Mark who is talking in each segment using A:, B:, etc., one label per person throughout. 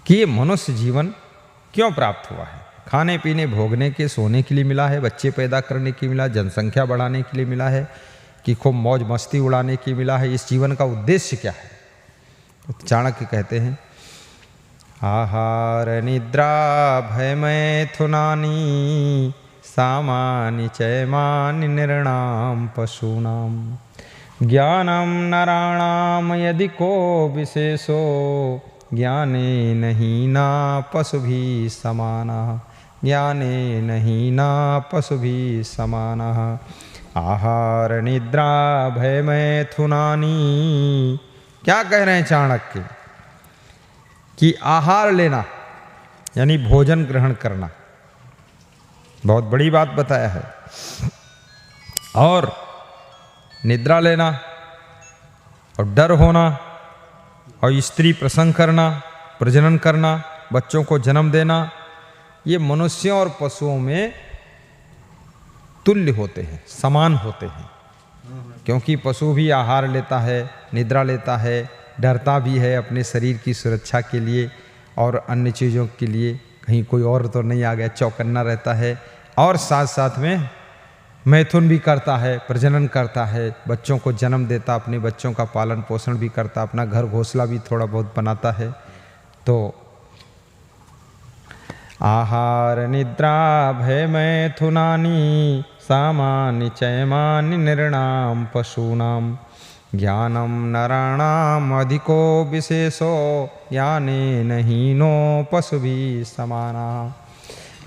A: कि ये मनुष्य जीवन क्यों प्राप्त हुआ है। खाने पीने भोगने के सोने के लिए मिला है, बच्चे पैदा करने के लिए मिला, जनसंख्या बढ़ाने के लिए मिला है, कि खूब मौज मस्ती उड़ाने के लिए मिला है। इस जीवन का उद्देश्य क्या है? तो चाणक्य कहते हैं आहार निद्रा भय मैथुनानि सामानि चैमानि नृणां पशूनां ज्ञानं नराणां यदि को विशेषो ज्ञानेन हीना पशुभिः समानः ज्ञानेन हीना पशुभिः समानः। आहार निद्रा भय मैथुनानि। क्या कह रहे हैं चाणक्य कि आहार लेना यानी भोजन ग्रहण करना बहुत बड़ी बात बताया है, और निद्रा लेना और डर होना और स्त्री प्रसंग करना, प्रजनन करना, बच्चों को जन्म देना, ये मनुष्यों और पशुओं में तुल्य होते हैं, समान होते हैं। क्योंकि पशु भी आहार लेता है, निद्रा लेता है, डरता भी है अपने शरीर की सुरक्षा के लिए और अन्य चीज़ों के लिए, कहीं कोई और तो नहीं आ गया, चौकन्ना रहता है, और साथ साथ में मैथुन भी करता है, प्रजनन करता है, बच्चों को जन्म देता, अपने बच्चों का पालन पोषण भी करता, अपना घर घोंसला भी थोड़ा बहुत बनाता है। तो आहार निद्रा भय मैथुनानि सामानि चैमानि नृणां पशूनां ज्ञानं नराणाम् अधिको विशेषो ज्ञानेन हीनो पशुभिः समानः।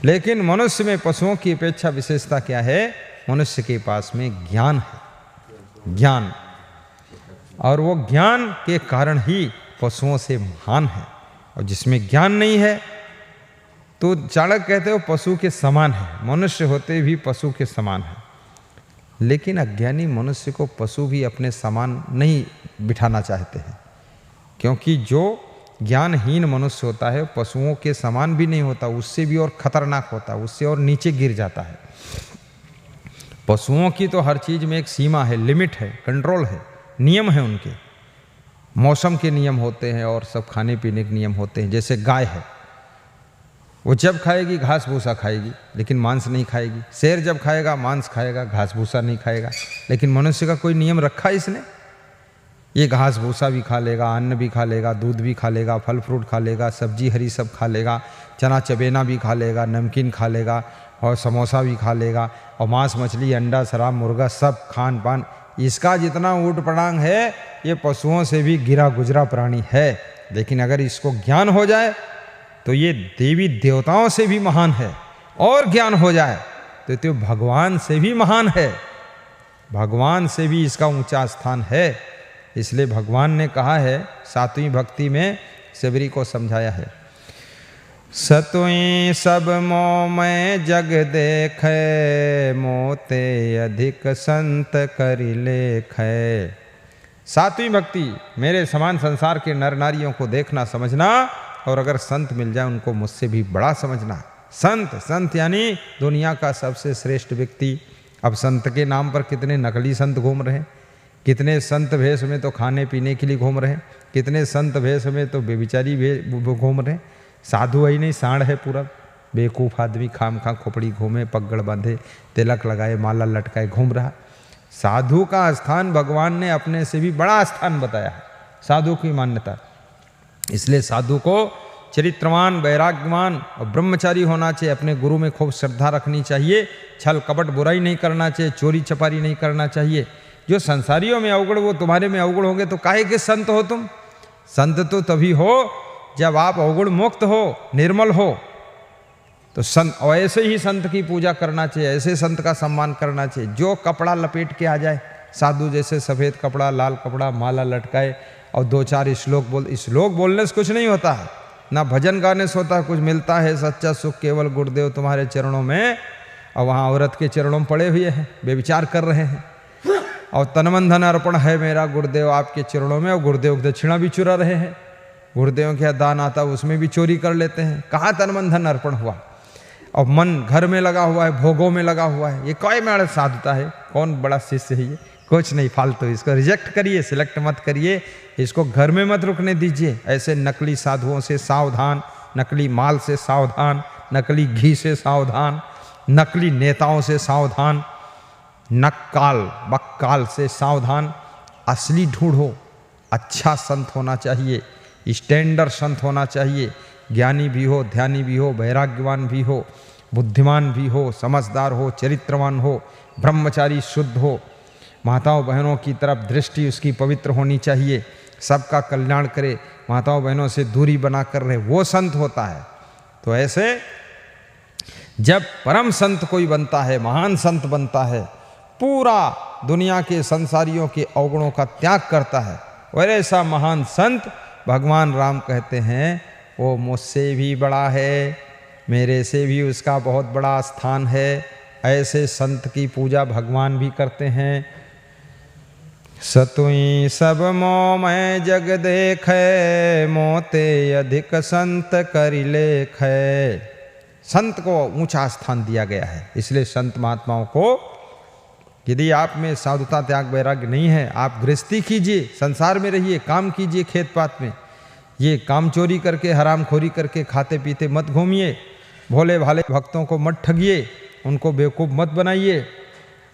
A: लेकिन मनुष्य में पशुओं की अपेक्षा विशेषता क्या है? मनुष्य के पास में ज्ञान है, ज्ञान, और वो ज्ञान के कारण ही पशुओं से महान है। और जिसमें ज्ञान नहीं है तो चाणक्य कहते हो पशु के समान है, मनुष्य होते भी पशु के समान है। लेकिन अज्ञानी मनुष्य को पशु भी अपने समान नहीं बिठाना चाहते हैं, क्योंकि जो ज्ञानहीन मनुष्य होता है पशुओं के समान भी नहीं होता, उससे भी और खतरनाक होता है, उससे और नीचे गिर जाता है। पशुओं की तो हर चीज़ में एक सीमा है, लिमिट है, कंट्रोल है, नियम है, उनके मौसम के नियम होते हैं और सब खाने पीने के नियम होते हैं। जैसे गाय है, वो जब खाएगी घास भूसा खाएगी लेकिन मांस नहीं खाएगी। शेर जब खाएगा मांस खाएगा, घास भूसा नहीं खाएगा। लेकिन मनुष्य का कोई नियम रखा है इसने? ये घास भूसा भी खा लेगा, अन्न भी खा लेगा, दूध भी खा लेगा, फल फ्रूट खा लेगा, सब्जी हरी सब खा लेगा, चना चबेना भी खा लेगा, नमकीन खा लेगा और समोसा भी खा लेगा, और मांस मछली अंडा शराब मुर्गा सब खान पान। इसका जितना ऊट पटांग है ये पशुओं से भी गिरा गुजरा प्राणी है। लेकिन अगर इसको ज्ञान हो जाए तो ये देवी देवताओं से भी महान है, और ज्ञान हो जाए तो भगवान से भी महान है, भगवान से भी इसका ऊंचा स्थान है। इसलिए भगवान ने कहा है सातवीं भक्ति में सबरी को समझाया है, सतुई सब मोह में जग देखे मोते अधिक संत करि लेखे। सातवीं भक्ति मेरे समान संसार के नर नारियों को देखना समझना, और अगर संत मिल जाए उनको मुझसे भी बड़ा समझना। संत, संत यानी दुनिया का सबसे श्रेष्ठ व्यक्ति। अब संत के नाम पर कितने नकली संत घूम रहे हैं, कितने संत भेष में तो खाने पीने के लिए घूम रहे हैं, कितने संत भेष में तो बेबिचारी घूम रहे हैं। साधु ही नहीं, सांड है पूरा, बेवकूफ़ आदमी, खाम खा खोपड़ी घूमे, पगड़ बांधे, तिलक लगाए, माला लटकाए घूम रहा। साधु का स्थान भगवान ने अपने से भी बड़ा स्थान बताया है, साधु की मान्यता। इसलिए साधु को चरित्रवान, वैराग्यवान और ब्रह्मचारी होना चाहिए। अपने गुरु में खूब श्रद्धा रखनी चाहिए, छल कपट बुराई नहीं करना चाहिए, चोरी चपारी नहीं करना चाहिए। जो संसारियों में अवगुण वो तुम्हारे में अवगुण होंगे तो काहे के संत हो तुम? संत तो तभी हो जब आप अवगुण मुक्त हो, निर्मल हो। तो संत, और ऐसे ही संत की पूजा करना चाहिए, ऐसे संत का सम्मान करना चाहिए जो कपड़ा लपेट के आ जाए, साधु जैसे सफ़ेद कपड़ा, लाल कपड़ा, माला लटकाए और दो चार श्लोक बोलने से कुछ नहीं होता है, ना भजन गाने से होता है कुछ मिलता है। सच्चा सुख केवल गुरुदेव तुम्हारे चरणों में, और वहाँ औरत के चरणों में पड़े हुए हैं, बेविचार कर रहे हैं। और तन धन अर्पण है मेरा गुरुदेव आपके चरणों में, और गुरुदेव दक्षिणा भी चुरा रहे हैं। गुरुदेव के दान आता उसमें भी चोरी कर लेते हैं। कहाँ तन धन अर्पण हुआ? और मन घर में लगा हुआ है, भोगों में लगा हुआ है। ये कोई मेरा साधुता है? कौन बड़ा शिष्य है ये? कुछ नहीं फालतू, इसको रिजेक्ट करिए, सिलेक्ट मत करिए, इसको घर में मत रुकने दीजिए। ऐसे नकली साधुओं से सावधान, नकली माल से सावधान, नकली घी से सावधान, नकली नेताओं से सावधान, नक्काल बक्काल से सावधान। असली ढूंढो, अच्छा संत होना चाहिए, स्टैंडर्ड संत होना चाहिए, ज्ञानी भी हो, ध्यानी भी हो, वैराग्यवान भी हो, बुद्धिमान भी हो, समझदार हो, चरित्रवान हो, ब्रह्मचारी शुद्ध हो, माताओं बहनों की तरफ दृष्टि उसकी पवित्र होनी चाहिए, सबका कल्याण करे, माताओं बहनों से दूरी बना कर रहे, वो संत होता है। तो ऐसे जब परम संत कोई बनता है, महान संत बनता है, पूरा दुनिया के संसारियों के अवगुणों का त्याग करता है, और ऐसा महान संत भगवान राम कहते हैं वो मुझसे भी बड़ा है, मेरे से भी उसका बहुत बड़ा स्थान है। ऐसे संत की पूजा भगवान भी करते हैं। सतुई सब मोह मैं जग देखे, मोते अधिक संत करि लेखै। संत को ऊंचा स्थान दिया गया है, इसलिए संत महात्माओं को, यदि आप में साधुता त्याग वैराग्य नहीं है, आप गृहस्थी कीजिए, संसार में रहिए, काम कीजिए खेत पात में, ये काम चोरी करके हरामखोरी करके खाते पीते मत घूमिए, भोले भाले भक्तों को मत ठगिए, उनको बेवकूफ़ मत बनाइए।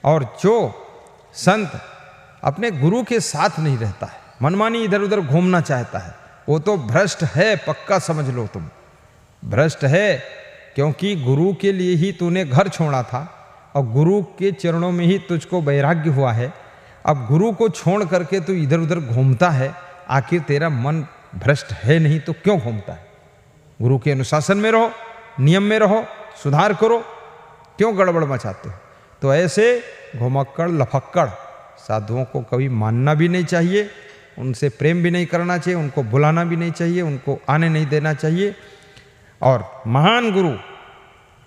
A: और जो संत अपने गुरु के साथ नहीं रहता है, मनमानी इधर उधर घूमना चाहता है, वो तो भ्रष्ट है, पक्का समझ लो तुम भ्रष्ट है। क्योंकि गुरु के लिए ही तूने घर छोड़ा था और गुरु के चरणों में ही तुझको वैराग्य हुआ है। अब गुरु को छोड़ करके तू इधर उधर घूमता है, आखिर तेरा मन भ्रष्ट है नहीं तो क्यों घूमता है? गुरु के अनुशासन में रहो, नियम में रहो, सुधार करो, क्यों गड़बड़ मचाते हो? तो ऐसे घुमक्कड़ लफक्कड़ साधुओं को कभी मानना भी नहीं चाहिए, उनसे प्रेम भी नहीं करना चाहिए, उनको बुलाना भी नहीं चाहिए, उनको आने नहीं देना चाहिए। और महान गुरु,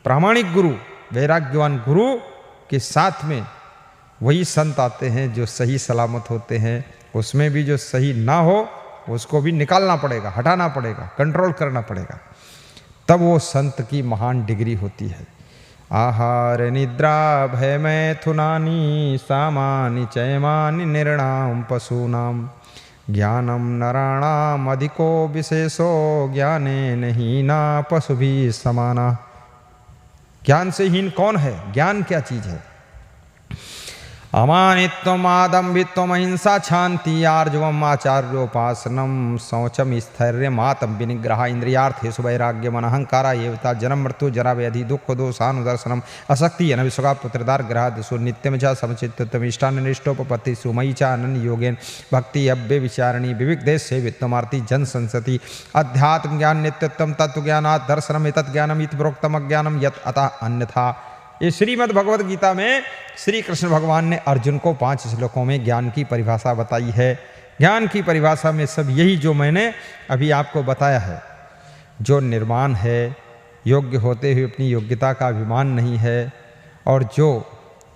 A: प्रामाणिक गुरु, वैराग्यवान गुरु के साथ में वही संत आते हैं जो सही सलामत होते हैं। उसमें भी जो सही ना हो उसको भी निकालना पड़ेगा, हटाना पड़ेगा, कंट्रोल करना पड़ेगा, तब वो संत की महान डिग्री होती है। आहार निद्रा भय मैथुनानि, सामानि चयमानि निर्णाम पशूनाम, ज्ञानम नराणाम अधिको विशेषो, ज्ञाने नहीं ना पशु भी समाना। ज्ञान से हीन कौन है? ज्ञान क्या चीज है? अमानित्वम आदम्भित्वम अहिंसा शांति आर्जवम आचार्योपासनम शौचम स्थैर्यम आत्म विनिग्रह इंद्रियार्थेषु वैराग्यम अहंकारा एवता जन्म मृत्यु जरा व्याधि दुख दोषानुदर्शनम असक्ति अनविषुका पुत्रदार ग्रहादिषु नित्यम च समचित्तम इष्टानिष्टोपपत्तिषु मयि च अनन्य योगेन भक्ति अव्य विचारणी विविक्देश सेवित्वमार्ति जन संसति अध्यात्म ज्ञान नित्यत्वम तत्व ज्ञानात् दर्शनम एतत् ज्ञानम इति प्रोक्तम अज्ञानम यत् अतः अन्यथा। ये श्रीमद् भगवद गीता में श्री कृष्ण भगवान ने अर्जुन को 5 श्लोकों में ज्ञान की परिभाषा बताई है। ज्ञान की परिभाषा में सब यही जो मैंने अभी आपको बताया है, जो निर्माण है, योग्य होते हुए अपनी योग्यता का अभिमान नहीं है, और जो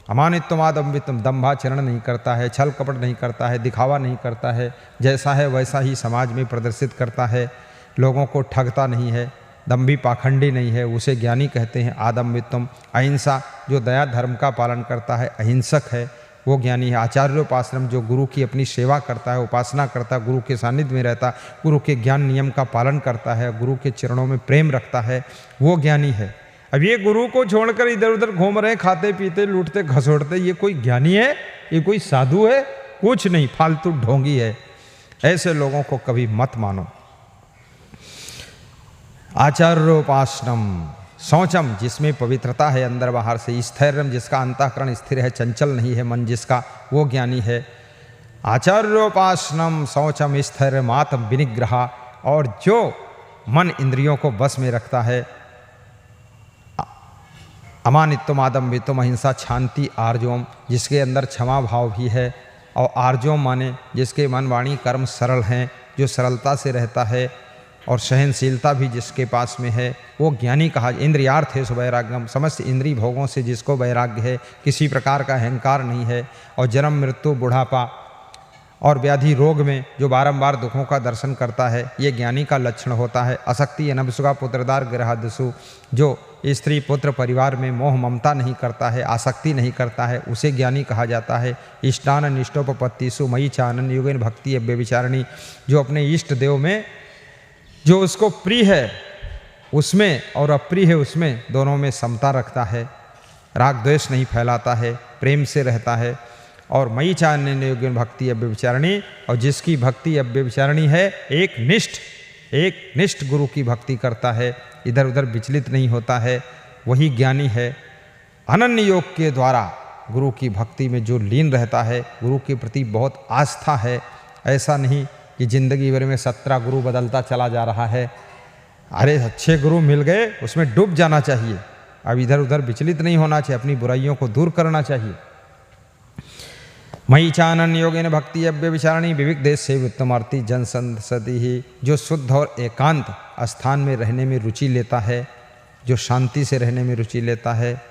A: अमानित्वमादम्बित्वम दंभाचरण नहीं करता है, छल कपट नहीं करता है, दिखावा नहीं करता है, जैसा है वैसा ही समाज में प्रदर्शित करता है, लोगों को ठगता नहीं है, दम्भी पाखंडी नहीं है, उसे ज्ञानी कहते हैं। आदम्बित्वम अहिंसा, जो दया धर्म का पालन करता है, अहिंसक है, वो ज्ञानी है। आचार्योपासनम, जो गुरु की अपनी सेवा करता है, उपासना करता है, गुरु के सानिध्य में रहता, गुरु के ज्ञान नियम का पालन करता है, गुरु के चरणों में प्रेम रखता है, वो ज्ञानी है। अब ये गुरु को छोड़कर इधर उधर घूम रहे, खाते पीते लूटते घसोड़ते, ये कोई ज्ञानी है? ये कोई साधु है? कुछ नहीं, फालतू ढोंगी है। ऐसे लोगों को कभी मत मानो। आचार्योपासनम शौचम, जिसमें पवित्रता है अंदर बाहर से, स्थैर्यम, जिसका अंतःकरण स्थिर है, चंचल नहीं है मन जिसका, वो ज्ञानी है। आचार्योपासनम शौचम स्थैर्यम आत्म विनिग्रह, और जो मन इंद्रियों को बस में रखता है। अमानित्वम आदम्भित्वम अहिंसा शांति आर्जवम, जिसके अंदर क्षमा भाव भी है, और आर्जवम माने जिसके मन वाणी कर्म सरल हैं, जो सरलता से रहता है, और सहनशीलता भी जिसके पास में है, वो ज्ञानी कहा। इंद्रियार्थेषु वैराग्यम, समस्त इंद्रिय भोगों से जिसको वैराग्य है, किसी प्रकार का अहंकार नहीं है, और जन्म मृत्यु बुढ़ापा और व्याधि रोग में जो बारंबार दुखों का दर्शन करता है, ये ज्ञानी का लक्षण होता है। असक्ति अनभसुगा पुत्रदार गृहदसु, जो स्त्री पुत्र परिवार में मोह ममता नहीं करता है, आसक्ति नहीं करता है, उसे ज्ञानी कहा जाता है। इष्टान निष्ठोपत्तिसु मयि चानन योगेन भक्ति अव्यभिचारिणी, जो अपने इष्ट देव में जो उसको प्रिय है उसमें और अप्रिय है उसमें दोनों में समता रखता है, राग द्वेष नहीं फैलाता है, प्रेम से रहता है। और मयि चानन योगेन भक्ति अव्यभिचारिणी, और जिसकी भक्ति अव्यभिचारिणी है, एक निष्ठ गुरु की भक्ति करता है, इधर उधर विचलित नहीं होता है, वही ज्ञानी है। अनन्य योग के द्वारा गुरु की भक्ति में जो लीन रहता है, गुरु के प्रति बहुत आस्था है। ऐसा नहीं कि जिंदगी भर में 17 गुरु बदलता चला जा रहा है। अरे अच्छे गुरु मिल गए, उसमें डूब जाना चाहिए। अब इधर उधर विचलित नहीं होना चाहिए, अपनी बुराइयों को दूर करना चाहिए। मयि चानन योगेन भक्ति अव्यभिचारिणी विविक देश से उत्तमार्थी जन संसदि ही, जो शुद्ध और एकांत स्थान में रहने में रुचि लेता है, जो शांति से रहने में रुचि लेता है,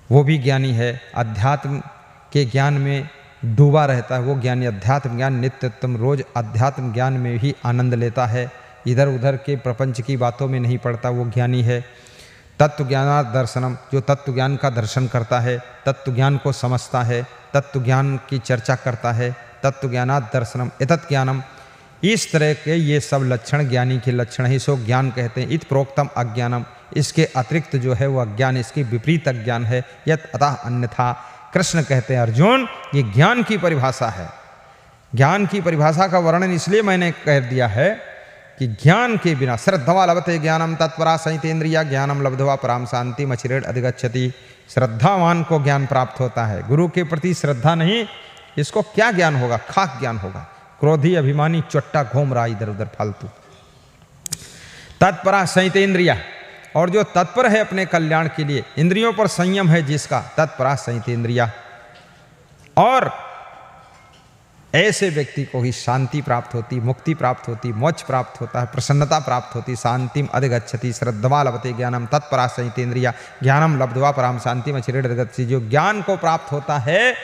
A: वो भी ज्ञानी है। अध्यात्म के ज्ञान में डूबा रहता है वो ज्ञानी। अध्यात्म ज्ञान नित्यतम, रोज अध्यात्म ज्ञान में ही आनंद लेता है, इधर उधर के प्रपंच की बातों में नहीं पड़ता, वो ज्ञानी है। तत्व ज्ञानात् दर्शनम, जो तत्व ज्ञान का दर्शन करता है, तत्व ज्ञान को समझता है, तत्व ज्ञान की चर्चा करता है। तत्व ज्ञानात् दर्शनम एतत् ज्ञानम, इस तरह के ये सब लक्षण ज्ञानी के लक्षण ही सो ज्ञान कहते हैं। इत प्रोक्तम अज्ञानम, इसके अतिरिक्त जो है वो अज्ञान, इसके विपरीत अज्ञान है। यत अतः अन्यथा, कृष्ण कहते हैं अर्जुन, ये ज्ञान की परिभाषा है। ज्ञान की परिभाषा का वर्णन इसलिए मैंने कह दिया है कि ज्ञान के बिना, श्रद्धा लभते ज्ञानम तत्परा संहितेन्द्रिया ज्ञानम लब्ध्वा पराम शांति मचिरेण अधिगच्छति। श्रद्धावान को ज्ञान प्राप्त होता है, गुरु के प्रति श्रद्धा नहीं, इसको क्या ज्ञान होगा? खाक ज्ञान होगा। क्रोधी अभिमानी चोट्टा घूम रहा इधर उधर फालतू। तत्परा संहितेन्द्रिया, और जो तत्पर है अपने कल्याण के लिए, इंद्रियों पर संयम है जिसका, तत्परा संहितेन्द्रिया। और ऐसे व्यक्ति को ही शांति प्राप्त होती, मुक्ति प्राप्त होती, मोक्ष प्राप्त होता है, प्रसन्नता प्राप्त होती। शांतिम अधिगच्छति श्रद्धा लभते ज्ञानम तत्परा संहितेन्द्रिया ज्ञानम लब्ध्वा पराम शांतिम अचिरेण अधिगच्छति। जो ज्ञान को प्राप्त होता है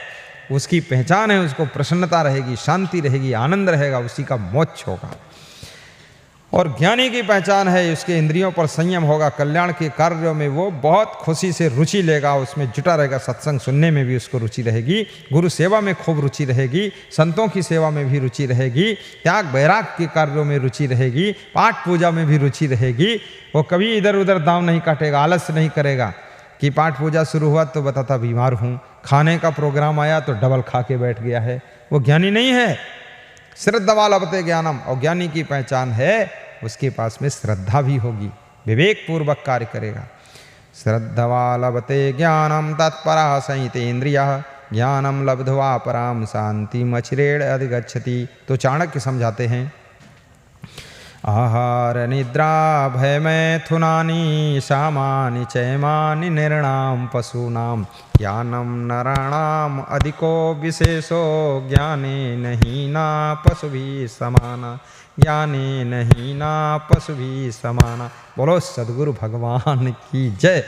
A: उसकी पहचान है, उसको प्रसन्नता रहेगी, शांति रहेगी, आनंद रहेगा, उसी का मोक्ष होगा। और ज्ञानी की पहचान है, उसके इंद्रियों पर संयम होगा, कल्याण के कार्यों में वो बहुत खुशी से रुचि लेगा, उसमें जुटा रहेगा, सत्संग सुनने में भी उसको रुचि रहेगी, गुरु सेवा में खूब रुचि रहेगी, संतों की सेवा में भी रुचि रहेगी, त्याग वैराग के कार्यों में रुचि रहेगी, पाठ पूजा में भी रुचि रहेगी। वो कभी इधर उधर दांव नहीं काटेगा, आलस्य नहीं करेगा कि पाठ पूजा शुरू हुआ तो बताता बीमार हूँ, खाने का प्रोग्राम आया तो डबल खा के बैठ गया है, वो ज्ञानी नहीं है। श्रद्धा लभते ज्ञानम, और ज्ञानी की पहचान है उसके पास में श्रद्धा भी होगी, विवेक पूर्वक कार्य करेगा। श्रद्धा लभते ज्ञानम तत्परा संहितेन्द्रिया ज्ञानम लब्ध्वा पराम शांतिम अचिरेण अधिगच्छति। तो चाणक्य समझाते हैं, आहार निद्रा भय मैथुनानि सामानि चैमानि निर्णाम पशूनाम ज्ञानम नराणाम अधिको विशेषो ज्ञाने नहीं ना पशुभिः समाना ज्ञाने नहीं ना पशुभिः समाना। बोलो सद्गुरु भगवान की जय।